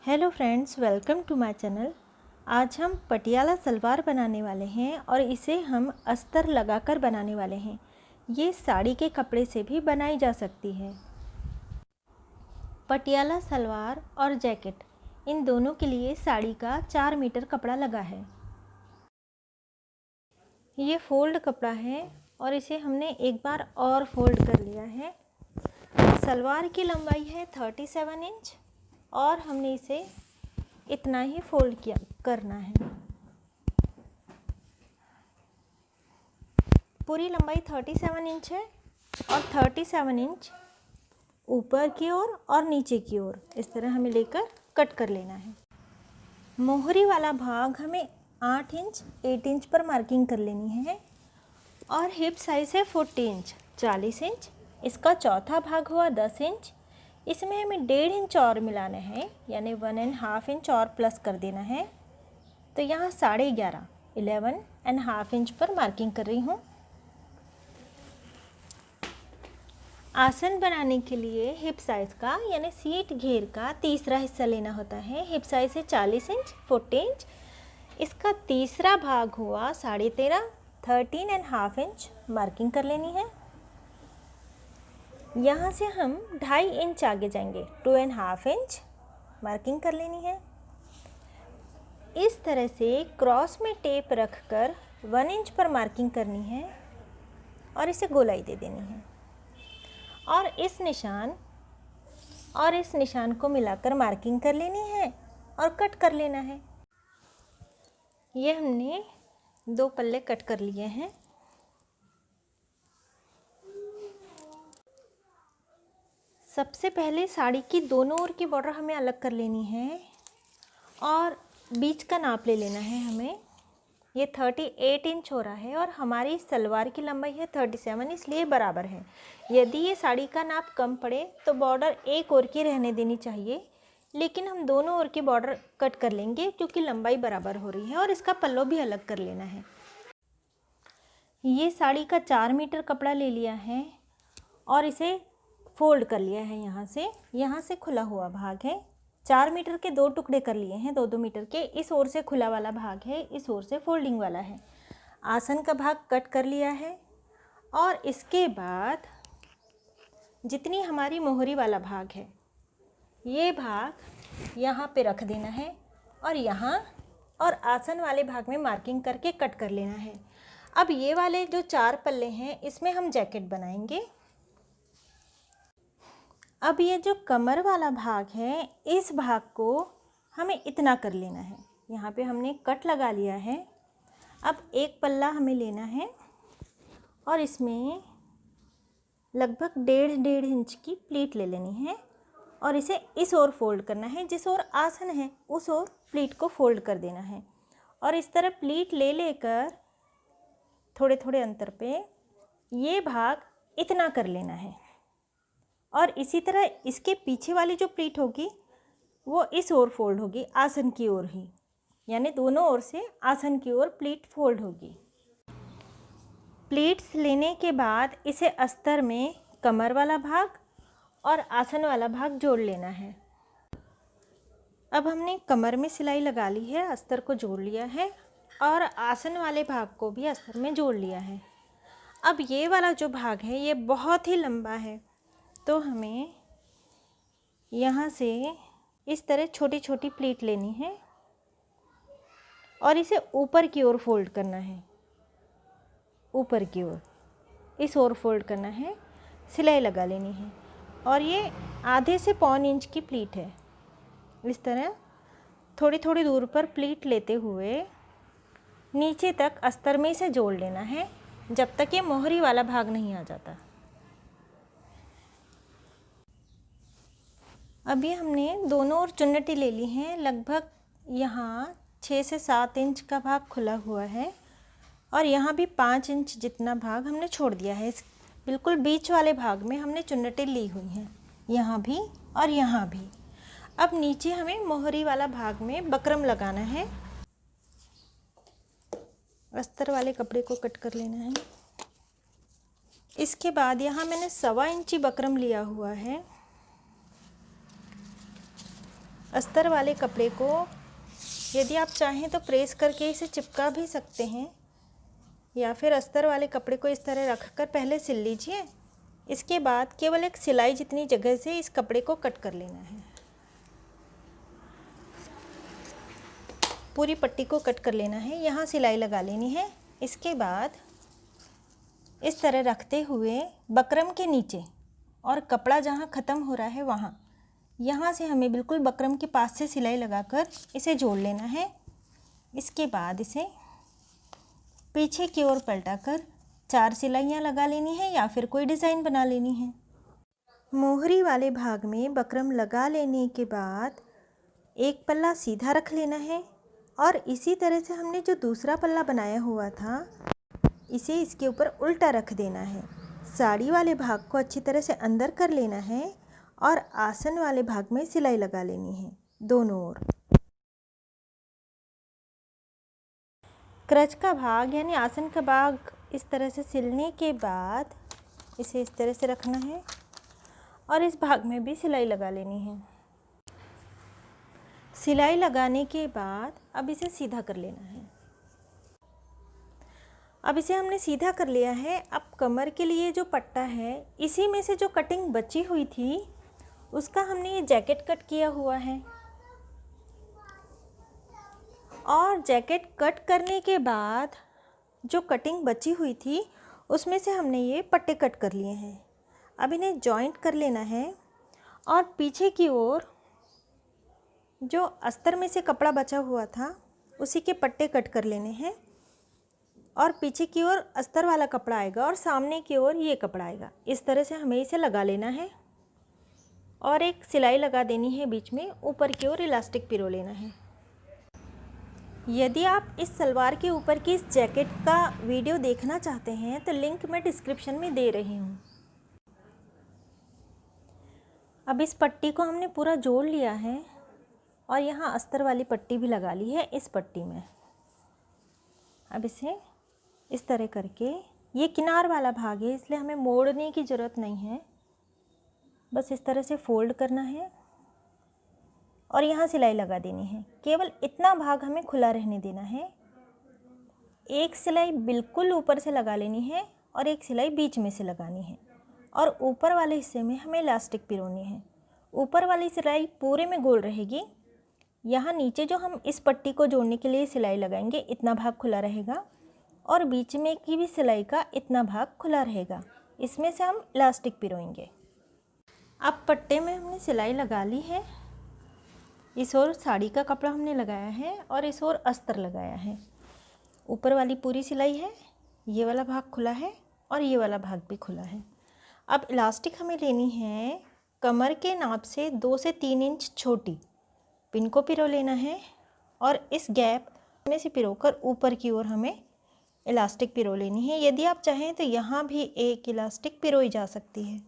Hello friends, welcome to my channel. आज हम पटियाला सलवार बनाने वाले हैं और इसे हम अस्तर लगाकर बनाने वाले हैं। ये साड़ी के कपड़े से भी बनाई जा सकती है। पटियाला सलवार और जैकेट इन दोनों के लिए साड़ी का 4 मीटर कपड़ा लगा है। ये फोल्ड कपड़ा है और इसे हमने एक बार और फोल्ड कर लिया है। सलवार की लंबाई है 37 इंच और हमने इसे इतना ही फोल्ड करना है। पूरी लंबाई 37 इंच है और 37 इंच ऊपर की ओर और नीचे की ओर इस तरह हमें लेकर कट कर लेना है। मोहरी वाला भाग हमें 8 इंच पर मार्किंग कर लेनी है और हिप साइज़ है 40 इंच। इसका चौथा भाग हुआ 10 इंच। इसमें हमें 1.5 इंच और मिलाना है, यानी 1.5 इंच और प्लस कर देना है। तो यहाँ 11.5 इंच पर मार्किंग कर रही हूँ। आसन बनाने के लिए हिप साइज़ का यानी सीट घेर का तीसरा हिस्सा लेना होता है। हिप साइज़ है 40 इंच, 40 इंच। इसका तीसरा भाग हुआ 13.5 इंच मार्किंग कर लेनी है। यहाँ से हम 2.5 इंच आगे जाएंगे, 2.5 इंच मार्किंग कर लेनी है। इस तरह से क्रॉस में टेप रखकर 1 इंच पर मार्किंग करनी है और इसे गोलाई दे देनी है और इस निशान को मिलाकर मार्किंग कर लेनी है और कट कर लेना है। ये हमने 2 पल्ले कट कर लिए हैं। सबसे पहले साड़ी की दोनों ओर की बॉर्डर हमें अलग कर लेनी है और बीच का नाप ले लेना है हमें। ये 38 इंच हो रहा है और हमारी सलवार की लंबाई है 37, इसलिए बराबर है। यदि ये साड़ी का नाप कम पड़े तो बॉर्डर एक ओर की रहने देनी चाहिए, लेकिन हम दोनों ओर की बॉर्डर कट कर लेंगे क्योंकि लंबाई बराबर हो रही है। और इसका पल्लू भी अलग कर लेना है। ये साड़ी का 4 मीटर कपड़ा ले लिया है और इसे फोल्ड कर लिया है। यहाँ से खुला हुआ भाग है। 4 मीटर के 2 टुकड़े कर लिए हैं, 2-2 मीटर के। इस ओर से खुला वाला भाग है, इस ओर से फोल्डिंग वाला है। आसन का भाग कट कर लिया है और इसके बाद जितनी हमारी मोहरी वाला भाग है ये भाग यहाँ पे रख देना है और यहाँ और आसन वाले भाग में मार्किंग करके कट कर लेना है। अब ये वाले जो 4 पल्ले हैं इसमें हम जैकेट बनाएंगे। अब ये जो कमर वाला भाग है इस भाग को हमें इतना कर लेना है। यहाँ पे हमने कट लगा लिया है। अब एक पल्ला हमें लेना है और इसमें लगभग 1.5 इंच की प्लीट ले लेनी है और इसे इस ओर फोल्ड करना है। जिस ओर आसन है उस ओर प्लीट को फोल्ड कर देना है और इस तरह प्लीट ले लेकर थोड़े थोड़े अंतर पे ये भाग इतना कर लेना है और इसी तरह इसके पीछे वाली जो प्लीट होगी वो इस ओर फोल्ड होगी, आसन की ओर ही, यानी दोनों ओर से आसन की ओर प्लीट फोल्ड होगी। प्लीट्स लेने के बाद इसे अस्तर में कमर वाला भाग और आसन वाला भाग जोड़ लेना है। अब हमने कमर में सिलाई लगा ली है, अस्तर को जोड़ लिया है और आसन वाले भाग को भी अस्तर में जोड़ लिया है। अब ये वाला जो भाग है ये बहुत ही लंबा है, तो हमें यहाँ से इस तरह छोटी छोटी प्लीट लेनी है और इसे ऊपर की ओर फोल्ड करना है। ऊपर की ओर इस ओर फोल्ड करना है, सिलाई लगा लेनी है और ये आधे से 1.25 इंच की प्लीट है। इस तरह थोड़ी थोड़ी दूर पर प्लीट लेते हुए नीचे तक अस्तर में इसे जोड़ लेना है जब तक ये मोहरी वाला भाग नहीं आ जाता। अभी हमने दोनों ओर चुन्नटी ले ली हैं। लगभग यहाँ 6 से 7 इंच का भाग खुला हुआ है और यहाँ भी 5 इंच जितना भाग हमने छोड़ दिया है। इस बिल्कुल बीच वाले भाग में हमने चुन्नटी ली हुई हैं, यहाँ भी और यहाँ भी। अब नीचे हमें मोहरी वाला भाग में बकरम लगाना है। अस्तर वाले कपड़े को कट कर लेना है। इसके बाद यहाँ मैंने 1.25 इंची बकरम लिया हुआ है। अस्तर वाले कपड़े को यदि आप चाहें तो प्रेस करके इसे चिपका भी सकते हैं, या फिर अस्तर वाले कपड़े को इस तरह रखकर पहले सिल लीजिए। इसके बाद केवल एक सिलाई जितनी जगह से इस कपड़े को कट कर लेना है। पूरी पट्टी को कट कर लेना है, यहाँ सिलाई लगा लेनी है। इसके बाद इस तरह रखते हुए बकरम के नीचे और कपड़ा जहाँ ख़त्म हो रहा है वहाँ, यहाँ से हमें बिल्कुल बकरम के पास से सिलाई लगाकर इसे जोड़ लेना है। इसके बाद इसे पीछे की ओर पलटाकर 4 सिलाइयाँ लगा लेनी है या फिर कोई डिज़ाइन बना लेनी है। मोहरी वाले भाग में बकरम लगा लेने के बाद एक पल्ला सीधा रख लेना है और इसी तरह से हमने जो दूसरा पल्ला बनाया हुआ था इसे इसके ऊपर उल्टा रख देना है। साड़ी वाले भाग को अच्छी तरह से अंदर कर लेना है और आसन वाले भाग में सिलाई लगा लेनी है दोनों ओर। क्रच का भाग यानी आसन का भाग इस तरह से सिलने के बाद इसे इस तरह से रखना है और इस भाग में भी सिलाई लगा लेनी है। सिलाई लगाने के बाद अब इसे सीधा कर लेना है। अब इसे हमने सीधा कर लिया है। अब कमर के लिए जो पट्टा है इसी में से जो कटिंग बची हुई थी उसका हमने ये जैकेट कट किया हुआ है, और जैकेट कट करने के बाद जो कटिंग बची हुई थी उसमें से हमने ये पट्टे कट कर लिए हैं। अब इन्हें जॉइंट कर लेना है और पीछे की ओर जो अस्तर में से कपड़ा बचा हुआ था उसी के पट्टे कट कर लेने हैं, और पीछे की ओर अस्तर वाला कपड़ा आएगा और सामने की ओर ये कपड़ा आएगा। इस तरह से हमें इसे लगा लेना है और एक सिलाई लगा देनी है बीच में। ऊपर की ओर इलास्टिक पिरो लेना है। यदि आप इस सलवार के ऊपर की इस जैकेट का वीडियो देखना चाहते हैं तो लिंक मैं डिस्क्रिप्शन में दे रही हूँ। अब इस पट्टी को हमने पूरा जोड़ लिया है और यहाँ अस्तर वाली पट्टी भी लगा ली है इस पट्टी में। अब इसे इस तरह करके, ये किनार वाला भाग है इसलिए हमें मोड़ने की ज़रूरत नहीं है, बस इस तरह से फोल्ड करना है और यहाँ सिलाई लगा देनी है। केवल इतना भाग हमें खुला रहने देना है। एक सिलाई बिल्कुल ऊपर से लगा लेनी है और एक सिलाई बीच में से लगानी है, और ऊपर वाले हिस्से में हमें इलास्टिक पिरोनी है। ऊपर वाली सिलाई पूरे में गोल रहेगी। यहाँ नीचे जो हम इस पट्टी को जोड़ने के लिए सिलाई लगाएंगे इतना भाग खुला रहेगा, और बीच में की भी सिलाई का इतना भाग खुला रहेगा। इसमें से हम इलास्टिक पिरोएंगे। अब पट्टे में हमने सिलाई लगा ली है। इस ओर साड़ी का कपड़ा हमने लगाया है और इस ओर अस्तर लगाया है। ऊपर वाली पूरी सिलाई है, ये वाला भाग खुला है और ये वाला भाग भी खुला है। अब इलास्टिक हमें लेनी है कमर के नाप से 2 से 3 इंच छोटी। पिन को पिरो लेना है और इस गैप में से पिरोकर ऊपर की ओर हमें इलास्टिक पिरो लेनी है। यदि आप चाहें तो यहाँ भी एक इलास्टिक पिरोई जा सकती है।